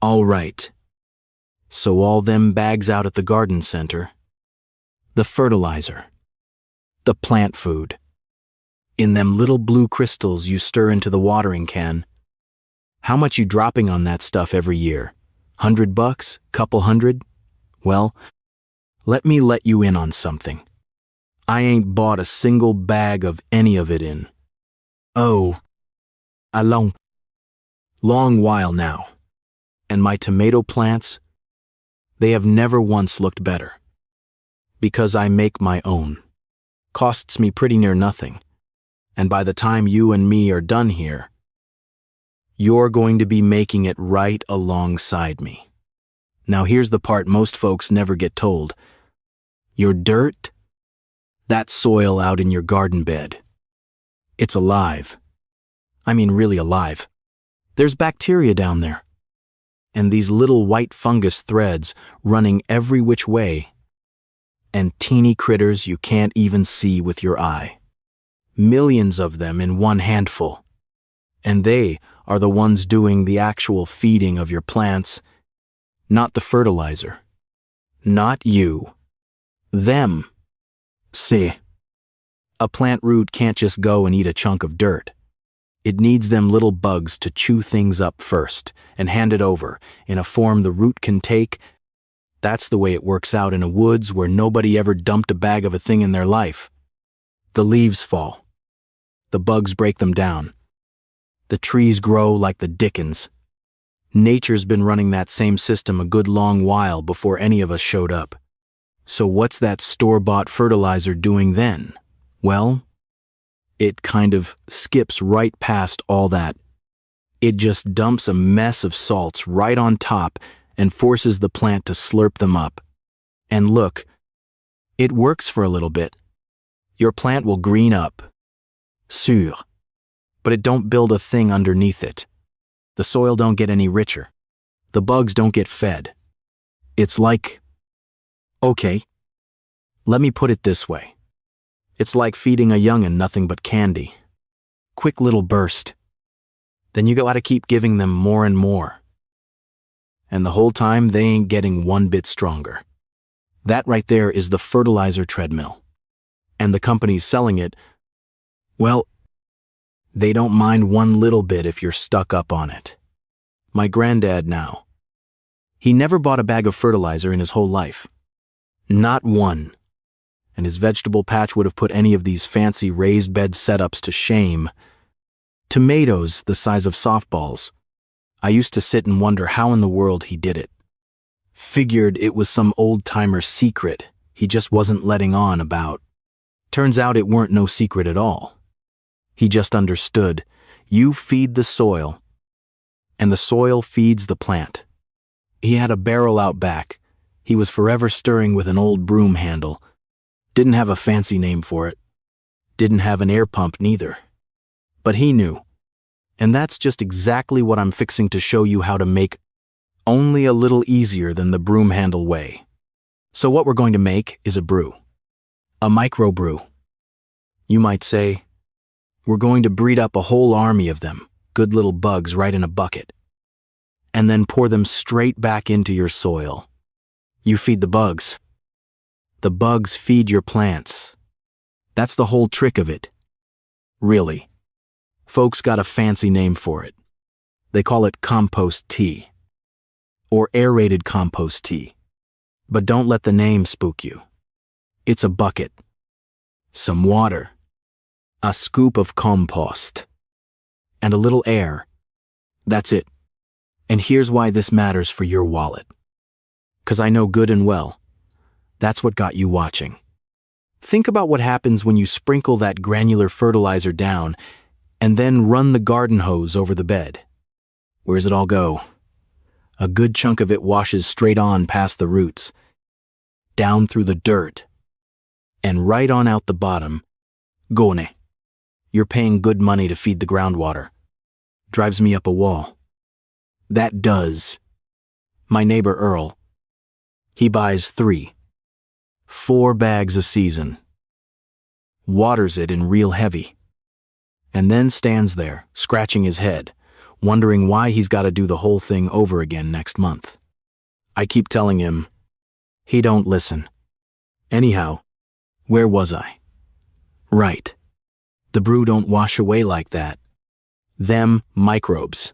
All right. So all them bags out at the garden center, the fertilizer, the plant food, in them little blue crystals you stir into the watering can. How much you dropping on that stuff every year? $100? Couple hundred? Well, let me let you in on something. I ain't bought a single bag of any of it in, oh, a long while now. And my tomato plants, they have never once looked better. Because I make my own. Costs me pretty near nothing. And by the time you and me are done here, you're going to be making it right alongside me. Now here's the part most folks never get told. Your dirt, that soil out in your garden bed, it's alive. I mean really alive. There's bacteria down there. And these little white fungus threads running every which way. And teeny critters you can't even see with your eye. Millions of them in one handful. And they are the ones doing the actual feeding of your plants, not the fertilizer. Not you. Them. See. A plant root can't just go and eat a chunk of dirt. It needs them little bugs to chew things up first and hand it over in a form the root can take. That's the way it works out in a woods where nobody ever dumped a bag of a thing in their life. The leaves fall. The bugs break them down. The trees grow like the dickens. Nature's been running that same system a good long while before any of us showed up. So what's that store-bought fertilizer doing then? Well, it kind of skips right past all that. It just dumps a mess of salts right on top and forces the plant to slurp them up. And look, it works for a little bit. Your plant will green up. Sûr. But it don't build a thing underneath it. The soil don't get any richer. The bugs don't get fed. It's like... Okay, let me put it this way. It's like feeding a young'un nothing but candy. Quick little burst. Then you gotta keep giving them more and more. And the whole time they ain't getting one bit stronger. That right there is the fertilizer treadmill. And the companies selling it, well, they don't mind one little bit if you're stuck up on it. My granddad now. He never bought a bag of fertilizer in his whole life. Not one. And his vegetable patch would have put any of these fancy raised bed setups to shame. Tomatoes the size of softballs. I used to sit and wonder how in the world he did it. Figured it was some old-timer secret he just wasn't letting on about. Turns out it weren't no secret at all. He just understood. You feed the soil, and the soil feeds the plant. He had a barrel out back. He was forever stirring with an old broom handle. Didn't have a fancy name for it. Didn't have an air pump neither. But he knew. And that's just exactly what I'm fixing to show you how to make, only a little easier than the broom handle way. So what we're going to make is a brew. A microbe brew. You might say, we're going to breed up a whole army of them, good little bugs right in a bucket, and then pour them straight back into your soil. You feed the bugs. The bugs feed your plants. That's the whole trick of it. Really. Folks got a fancy name for it. They call it compost tea. Or aerated compost tea. But don't let the name spook you. It's a bucket. Some water. A scoop of compost. And a little air. That's it. And here's why this matters for your wallet. 'Cause I know good and well. That's what got you watching. Think about what happens when you sprinkle that granular fertilizer down and then run the garden hose over the bed. Where's it all go? A good chunk of it washes straight on past the roots, down through the dirt, and right on out the bottom. Gone. You're paying good money to feed the groundwater. Drives me up a wall. That does. My neighbor Earl, he buys 4 bags a season, waters it in real heavy, and then stands there, scratching his head, wondering why he's got to do the whole thing over again next month. I keep telling him, he don't listen. Anyhow, where was I? Right. The brew don't wash away like that. Them microbes.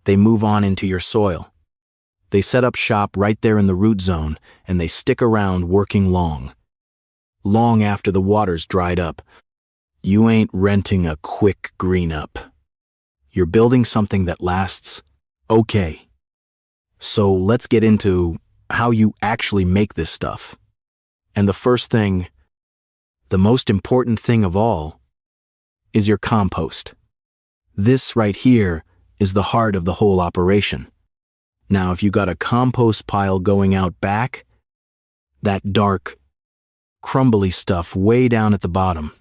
They move on into your soil. They set up shop right there in the root zone, and they stick around working long after the water's dried up. You ain't renting a quick green up. You're building something that lasts. Okay. So let's get into how you actually make this stuff. And the first thing, the most important thing of all, is your compost. This right here is the heart of the whole operation. Now, if you got a compost pile going out back, that dark, crumbly stuff way down at the bottom,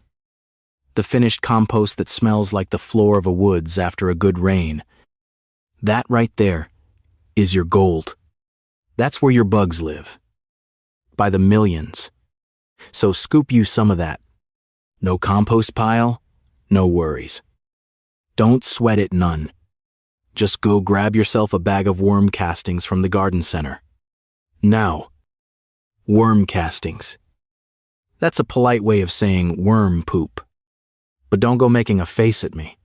the finished compost that smells like the floor of a woods after a good rain, that right there is your gold. That's where your bugs live. By the millions. So scoop you some of that. No compost pile? No worries. Don't sweat it none. Just go grab yourself a bag of worm castings from the garden center. Now, worm castings. That's a polite way of saying worm poop. But don't go making a face at me.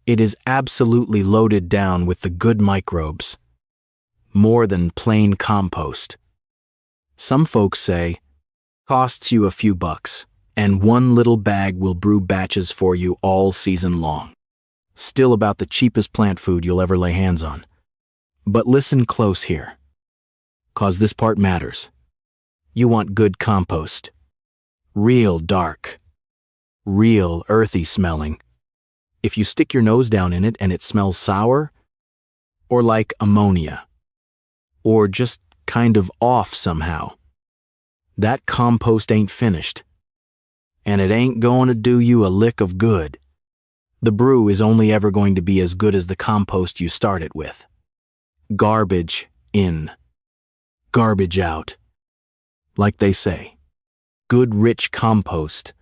It is absolutely loaded down with the good microbes. More than plain compost. Some folks say, costs you a few bucks, and one little bag will brew batches for you all season long. Still about the cheapest plant food you'll ever lay hands on. But listen close here, 'cause this part matters. You want good compost. Real dark. Real earthy smelling. If you stick your nose down in it and it smells sour, or like ammonia, or just kind of off somehow, that compost ain't finished. And it ain't going to do you a lick of good. The brew is only ever going to be as good as the compost you start it with. Garbage in. Garbage out. Like they say, good rich compost.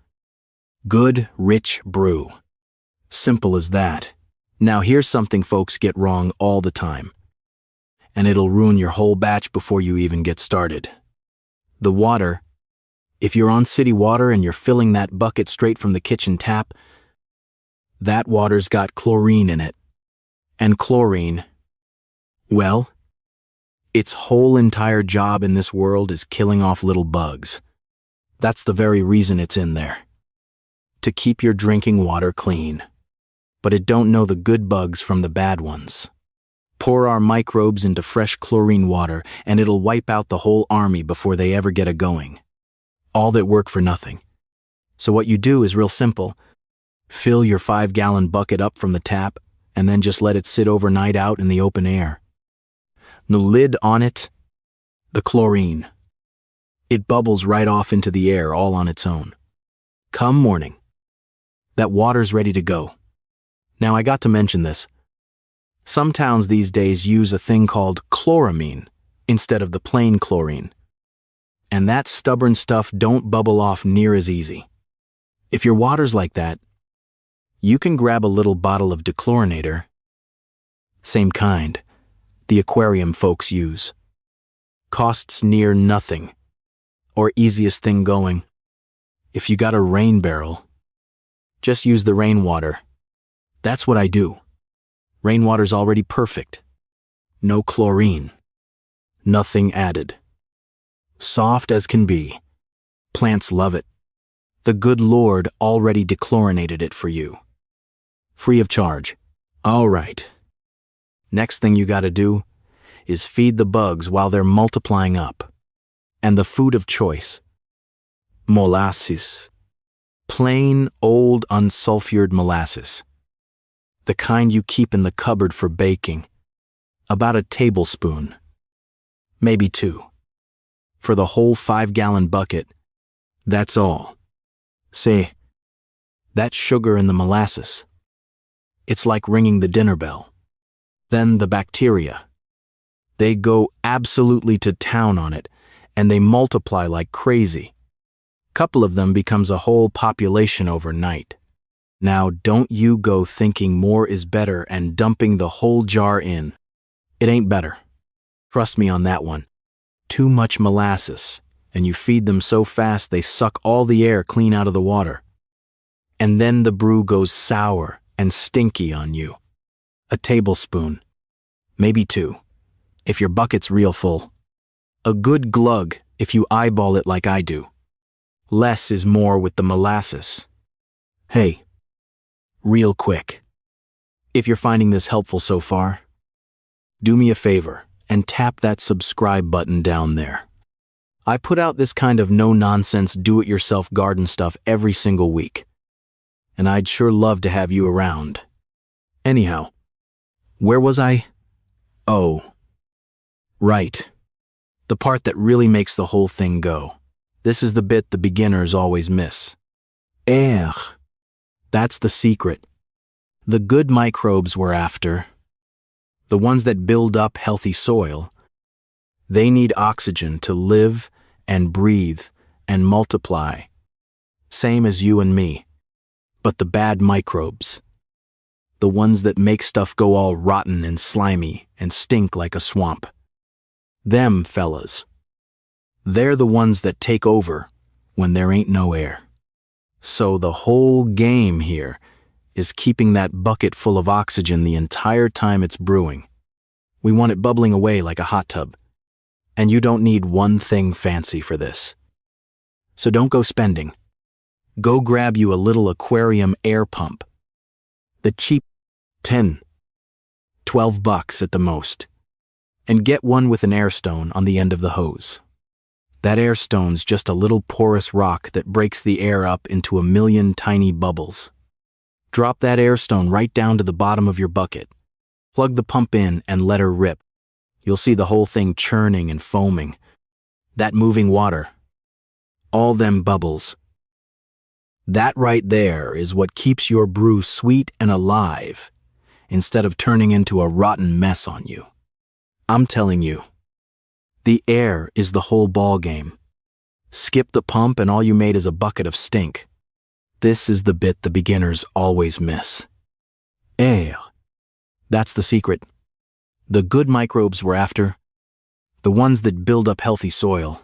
Good rich brew. Simple as that. Now here's something folks get wrong all the time. And it'll ruin your whole batch before you even get started. The water. If you're on city water and you're filling that bucket straight from the kitchen tap, that water's got chlorine in it. And chlorine, well, its whole entire job in this world is killing off little bugs. That's the very reason it's in there. To keep your drinking water clean. But it don't know the good bugs from the bad ones. Pour our microbes into fresh chlorine water and it'll wipe out the whole army before they ever get a-going. All that work for nothing. So what you do is real simple. Fill your 5-gallon bucket up from the tap and then just let it sit overnight out in the open air. No lid on it, the chlorine. It bubbles right off into the air all on its own. Come morning, that water's ready to go. Now I got to mention this. Some towns these days use a thing called chloramine instead of the plain chlorine. And that stubborn stuff don't bubble off near as easy. If your water's like that, you can grab a little bottle of dechlorinator. Same kind, the aquarium folks use. Costs near nothing. Or easiest thing going. If you got a rain barrel, just use the rainwater. That's what I do. Rainwater's already perfect. No chlorine. Nothing added. Soft as can be. Plants love it. The good Lord already dechlorinated it for you. Free of charge. All right. Next thing you gotta do is feed the bugs while they're multiplying up. And the food of choice. Molasses. Plain, old, unsulfured molasses. The kind you keep in the cupboard for baking. About a tablespoon. Maybe 2. For the whole 5-gallon bucket, that's all. Say, that sugar in the molasses. It's like ringing the dinner bell. Then the bacteria. They go absolutely to town on it, and they multiply like crazy. Couple of them becomes a whole population overnight. Now don't you go thinking more is better and dumping the whole jar in. It ain't better. Trust me on that one. Too much molasses, and you feed them so fast they suck all the air clean out of the water. And then the brew goes sour and stinky on you. A tablespoon, maybe 2, if your bucket's real full. A good glug if you eyeball it like I do. Less is more with the molasses. Hey, real quick, if you're finding this helpful so far, do me a favor and tap that subscribe button down there. I put out this kind of no-nonsense do-it-yourself garden stuff every single week, and I'd sure love to have you around. Anyhow, where was I? Oh, right. The part that really makes the whole thing go. This is the bit the beginners always miss. That's the secret. The good microbes we're after, the ones that build up healthy soil, they need oxygen to live and breathe and multiply, same as you and me. But the bad microbes, the ones that make stuff go all rotten and slimy and stink like a swamp, them fellas, they're the ones that take over when there ain't no air. So the whole game here is keeping that bucket full of oxygen the entire time it's brewing. We want it bubbling away like a hot tub. And you don't need one thing fancy for this. So don't go spending. Go grab you a little aquarium air pump. The cheap $10, $12 at the most. And get one with an air stone on the end of the hose. That air stone's just a little porous rock that breaks the air up into a million tiny bubbles. Drop that air stone right down to the bottom of your bucket. Plug the pump in and let her rip. You'll see the whole thing churning and foaming. That moving water. All them bubbles. That right there is what keeps your brew sweet and alive, instead of turning into a rotten mess on you. I'm telling you, the air is the whole ball game. Skip the pump and all you made is a bucket of stink. This is the bit the beginners always miss. Air. That's the secret. The good microbes we're after, the ones that build up healthy soil,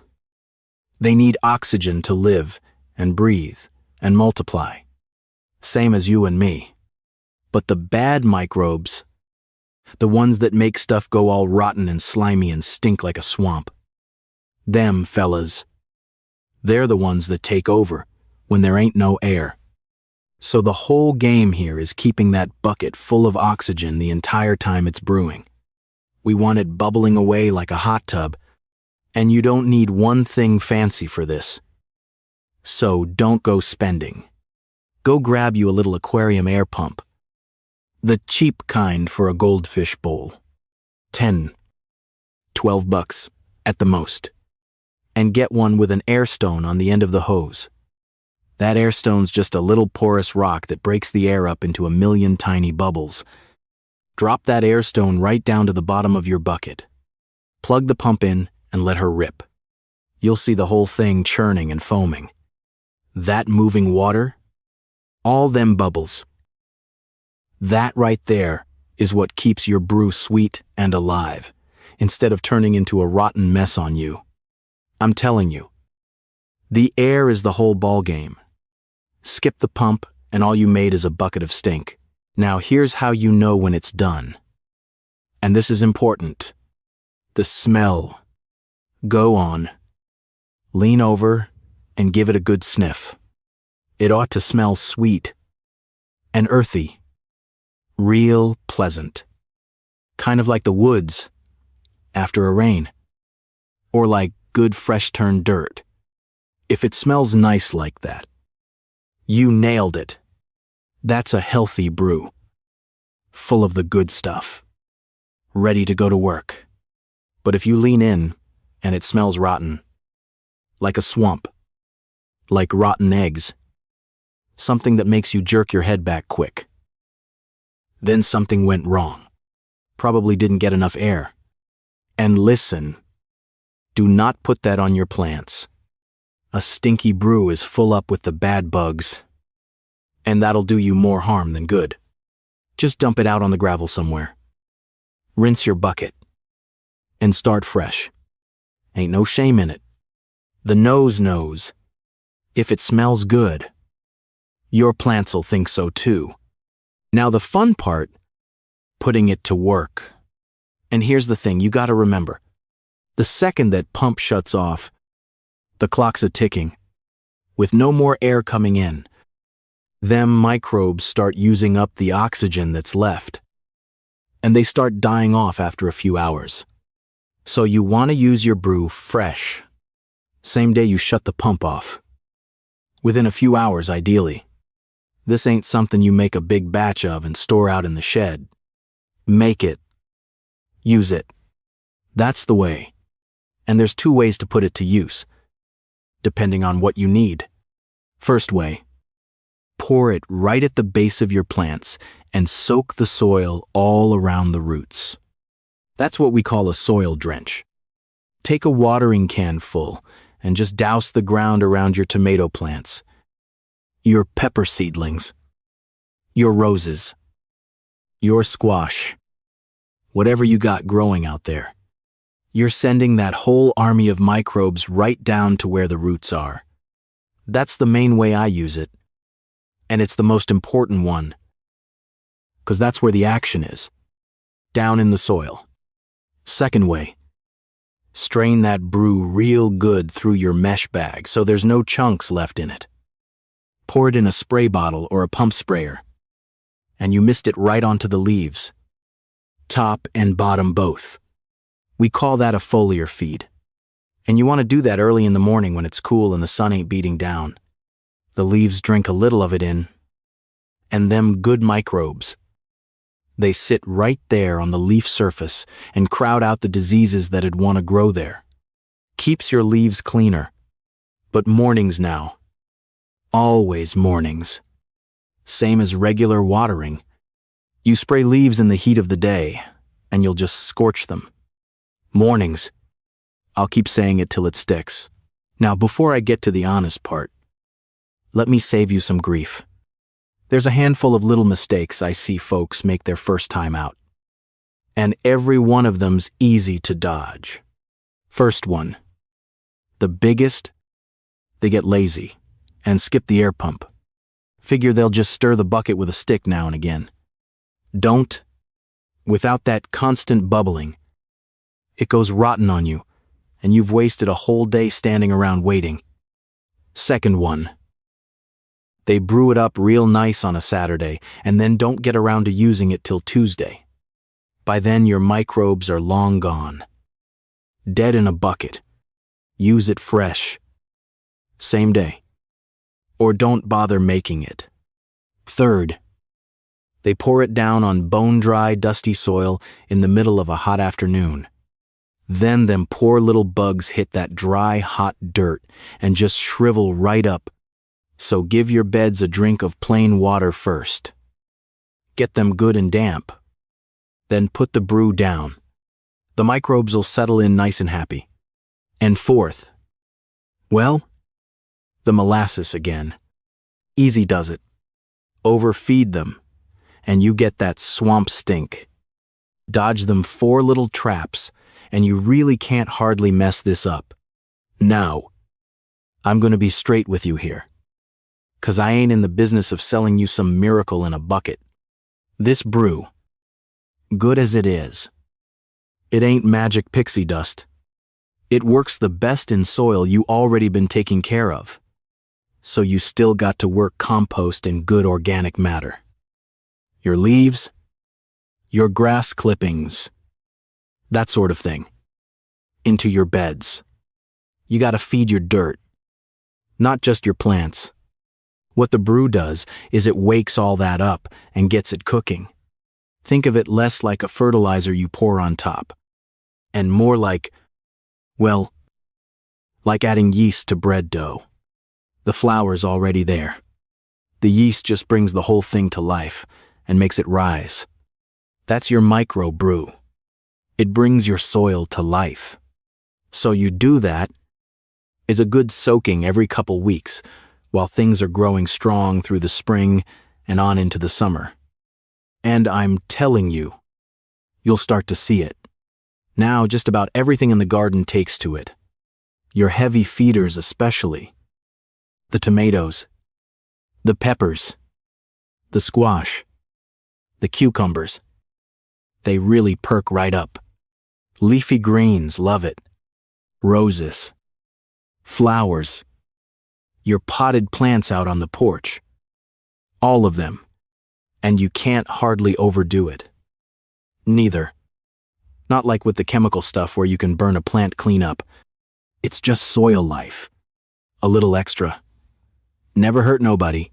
they need oxygen to live and breathe and multiply, same as you and me. But the bad microbes, the ones that make stuff go all rotten and slimy and stink like a swamp, them fellas, they're the ones that take over when there ain't no air. So the whole game here is keeping that bucket full of oxygen the entire time it's brewing. We want it bubbling away like a hot tub, and you don't need one thing fancy for this. So don't go spending. Go grab you a little aquarium air pump. The cheap kind for a goldfish bowl. $10, $12 at the most. And get one with an air stone on the end of the hose. That air stone's just a little porous rock that breaks the air up into a million tiny bubbles. Drop that air stone right down to the bottom of your bucket. Plug the pump in and let her rip. You'll see the whole thing churning and foaming. That moving water, all them bubbles. That right there is what keeps your brew sweet and alive, instead of turning into a rotten mess on you. I'm telling you, the air is the whole ball game. Skip the pump and all you made is a bucket of stink. Now here's how you know when it's done. And this is important. The smell. Go on. Lean over and give it a good sniff. It ought to smell sweet and earthy. Real pleasant. Kind of like the woods after a rain. Or like good fresh turned dirt. If it smells nice like that, you nailed it. That's a healthy brew. Full of the good stuff. Ready to go to work. But if you lean in and it smells rotten, like a swamp, like rotten eggs, something that makes you jerk your head back quick, then something went wrong. Probably didn't get enough air. And listen, do not put that on your plants. A stinky brew is full up with the bad bugs. and that'll do you more harm than good. Just dump it out on the gravel somewhere. Rinse your bucket. And start fresh. Ain't no shame in it. The nose knows. If it smells good, your plants'll think so too. Now the fun part, putting it to work. And here's the thing you gotta remember. The second that pump shuts off, the clock's a-ticking. With no more air coming in, them microbes start using up the oxygen that's left. And they start dying off after a few hours. So you want to use your brew fresh. Same day you shut the pump off. Within a few hours, ideally. This ain't something you make a big batch of and store out in the shed. Make it. Use it. That's the way. And there's 2 ways to put it to use, depending on what you need. First way. Pour it right at the base of your plants and soak the soil all around the roots. That's what we call a soil drench. Take a watering can full and just douse the ground around your tomato plants, your pepper seedlings, your roses, your squash, whatever you got growing out there. You're sending that whole army of microbes right down to where the roots are. That's the main way I use it. And it's the most important one, because that's where the action is, down in the soil. Second way, strain that brew real good through your mesh bag so there's no chunks left in it. Pour it in a spray bottle or a pump sprayer, and you mist it right onto the leaves, top and bottom both. We call that a foliar feed. And you want to do that early in the morning when it's cool and the sun ain't beating down. The leaves drink a little of it in, and them good microbes. They sit right there on the leaf surface and crowd out the diseases that'd want to grow there. Keeps your leaves cleaner. But mornings now. Always mornings. Same as regular watering. You spray leaves in the heat of the day, and you'll just scorch them. Mornings. I'll keep saying it till it sticks. Now, before I get to the honest part, let me save you some grief. There's a handful of little mistakes I see folks make their first time out. And every one of them's easy to dodge. First one. The biggest, they get lazy and skip the air pump. Figure they'll just stir the bucket with a stick now and again. Don't. Without that constant bubbling, it goes rotten on you, and you've wasted a whole day standing around waiting. Second one. They brew it up real nice on a Saturday and then don't get around to using it till Tuesday. By then your microbes are long gone. Dead in a bucket. Use it fresh. Same day. Or don't bother making it. Third. They pour it down on bone-dry, dusty soil in the middle of a hot afternoon. Then them poor little bugs hit that dry, hot dirt and just shrivel right up. So give your beds a drink of plain water first. Get them good and damp. Then put the brew down. The microbes will settle in nice and happy. And fourth, well, the molasses again. Easy does it. Overfeed them, and you get that swamp stink. Dodge them 4 little traps, and you really can't hardly mess this up. Now, I'm going to be straight with you here. 'Cause I ain't in the business of selling you some miracle in a bucket. This brew, good as it is, it ain't magic pixie dust. It works the best in soil you already been taking care of. So you still got to work compost and good organic matter. Your leaves, your grass clippings, that sort of thing, into your beds. You gotta feed your dirt, not just your plants. What the brew does is it wakes all that up and gets it cooking. Think of it less like a fertilizer you pour on top, and more like, well, like adding yeast to bread dough. The flour's already there. The yeast just brings the whole thing to life and makes it rise. That's your microbe brew. It brings your soil to life. So you do that is a good soaking every couple weeks, while things are growing strong through the spring and on into the summer. And I'm telling you, you'll start to see it. Now just about everything in the garden takes to it. Your heavy feeders especially. The tomatoes, the peppers, the squash, the cucumbers. They really perk right up. Leafy greens love it. Roses, flowers, your potted plants out on the porch. All of them. And you can't hardly overdo it. Neither. Not like with the chemical stuff where you can burn a plant clean up. It's just soil life. A little extra. Never hurt nobody.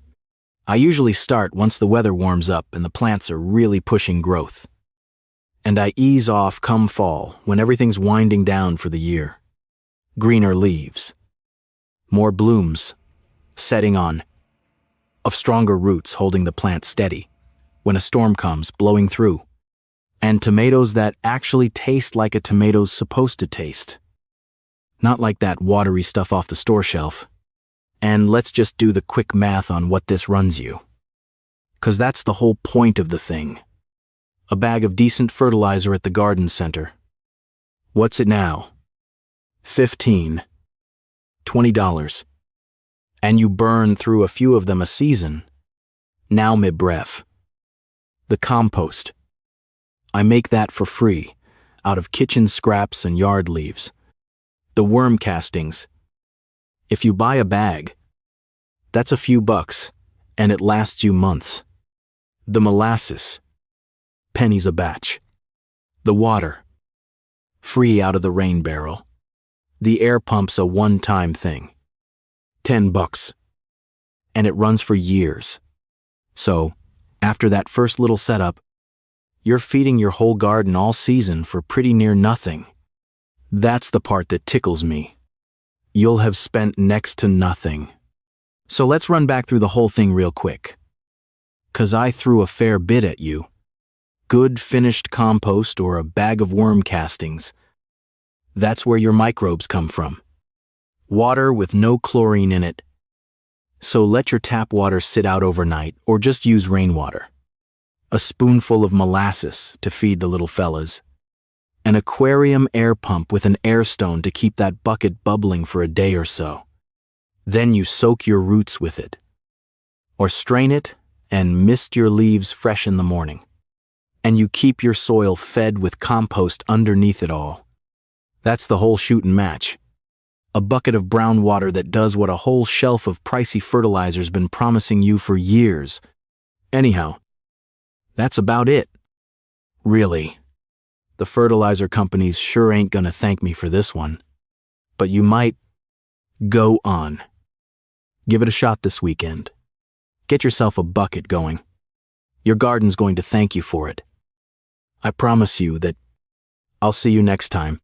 I usually start once the weather warms up and the plants are really pushing growth. And I ease off come fall when everything's winding down for the year. Greener leaves. More blooms. Setting on. Of stronger roots holding the plant steady. When a storm comes, blowing through. And tomatoes that actually taste like a tomato's supposed to taste. Not like that watery stuff off the store shelf. And let's just do the quick math on what this runs you. 'Cause that's the whole point of the thing. A bag of decent fertilizer at the garden center. What's it now? $15, $20. And you burn through a few of them a season. Now me bref. The compost. I make that for free, out of kitchen scraps and yard leaves. The worm castings. If you buy a bag, that's a few bucks, and it lasts you months. The molasses. Pennies a batch. The water. Free out of the rain barrel. The air pump's a one-time thing. $10. And it runs for years. So, after that first little setup, you're feeding your whole garden all season for pretty near nothing. That's the part that tickles me. You'll have spent next to nothing. So let's run back through the whole thing real quick. 'Cause I threw a fair bit at you. Good finished compost or a bag of worm castings. That's where your microbes come from. Water with no chlorine in it. So let your tap water sit out overnight or just use rainwater. A spoonful of molasses to feed the little fellas. An aquarium air pump with an air stone to keep that bucket bubbling for a day or so. Then you soak your roots with it. Or strain it and mist your leaves fresh in the morning. And you keep your soil fed with compost underneath it all. That's the whole shootin' match. A bucket of brown water that does what a whole shelf of pricey fertilizer's been promising you for years. Anyhow, that's about it. Really. The fertilizer companies sure ain't gonna thank me for this one. But you might. Go on. Give it a shot this weekend. Get yourself a bucket going. Your garden's going to thank you for it. I promise you that I'll see you next time.